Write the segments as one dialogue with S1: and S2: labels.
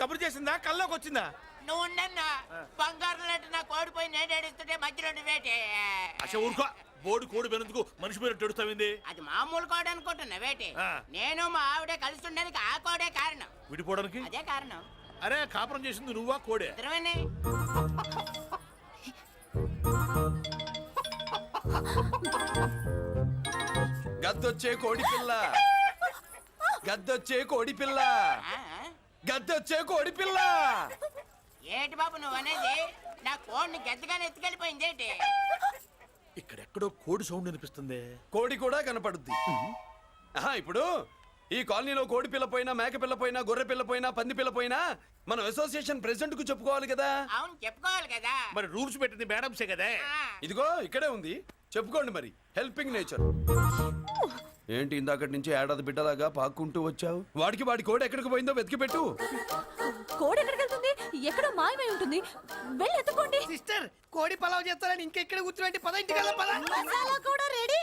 S1: కబురు చేసిందా కల్లోకి వచ్చిందా?
S2: నువ్వు ఉండన్నా బంగారం లాంటి నా కోడిపోయి నేను ఏడుస్తుంటే మధ్యలో నువ్వేటే.
S1: అసలు ఊరుకో. బోడి కోడి పెనందుకు మనిషి మీద తెడుస్తావింది.
S2: అది మామూలు కోడి అనుకుంటున్నా వేటే. నేను మా ఆవిడే కలిసి ఉండడానికి ఆ కోడే కారణం.
S1: విడిపోవడానికి
S2: అదే కారణం.
S1: అరే కాపురం చేసింది నువ్వా కోడే?
S2: ఇద్దరమేనే.
S3: గద్దొచ్చే కోడి పిల్ల, గద్దొచ్చే కోడి పిల్ల, గద్దొచ్చే కోడి పిల్ల.
S2: ఏటి బాబు నువ్వు అనేది? నా కోడిని గద్దగానే ఎత్తుకెళ్ళిపోయింది ఏంటి?
S1: ఇక్కడెక్కడో కోడి సౌండ్ అనిపిస్తుంది.
S3: కోడి కూడా కనపడుద్ది. ఇప్పుడు ఈ కాలనీలో కోడి పిల్ల పోయినా, మేక పిల్ల పోయినా, గొర్రె పిల్ల పోయినా, పంది పిల్ల పోయినా మనం అసోసియేషన్ ప్రెసిడెంట్ కు చెప్పుకోవాలి కదా.
S2: అవును చెప్పుకోవాలి కదా.
S1: మరి రూల్స్ పెట్టింది మేడంసే కదా.
S3: ఇదిగో ఇక్కడే ఉంది, చెప్పుకోండి మరి. Helping nature. ఏంటి ఇందాకటి నుంచి ఏడాది బిడ్డలాగా పాక్కుంటూ వచ్చావు? వాడికి వాడి కోడి ఎక్కడికి పోయిందో వెతికి పెట్టు.
S4: కోడి ఎక్కడికి వెళ్తుంది? ఎక్కడో మాయమై ఉంటుంది. వెళ్ళి ఎత్తుకోండి.
S5: సిస్టర్ కోడి పలావ్ చేస్తారని ఇంకెక్కడ కూర్చోండి. పద ఇంటికి
S4: మసాలా కూడా రెడీ.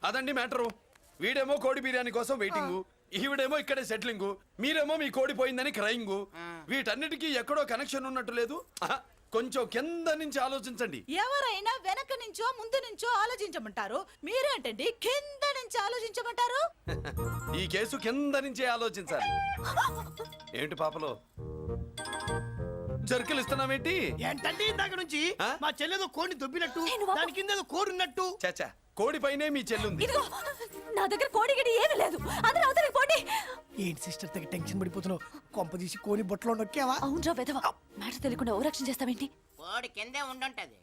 S3: అదండి మ్యాటరు. వీడేమో కోడి బిర్యానీ కోసం వెయిటింగ్, ఈవిడేమో ఇక్కడే సెటిలింగ్, మీరేమో మీ కోడి పోయిందని క్రయింగ్. వీటన్నిటికీ ఎక్కడో కనెక్షన్ ఉన్నట్టు లేదు. కొంచెం కింద నుంచి ఆలోచించండి.
S4: ఎవరైనా వెనక నుంచో ముందు నుంచో ఆలోచించమంటారు, మీరేంటండి కింద నుంచి ఆలోచించమంటారు?
S3: ఈ కేసు కింద నుంచే ఆలోచించాలి. ఏంటి పాపలో జర్కలు ఇస్తున్నావేంటి?
S5: ఏంటంటే ఇందాక నుంచి మా చెల్లెదో కోడిని దొబ్బినట్టు, దాని కింద కోడి ఉన్నట్టు.
S3: చచ్చా, కోడి పైనే మీ చెల్లుంది.
S4: ఇదిగో నా దగ్గర కోడి గిడి ఏమీ లేదు. అందరూ అవతలికి పోండి.
S5: ఏంటి సిస్టర్ తగ్గ టెన్షన్ పడిపోతున్నావు? కొంప తీసి కోడి బొట్టలో నొక్కావా?
S4: అవునరా వెధవ, మ్యాటర్ తెలియకుండా ఓ రక్షణ చేస్తావేంటి?
S2: కోడి కిందే ఉండుంటది.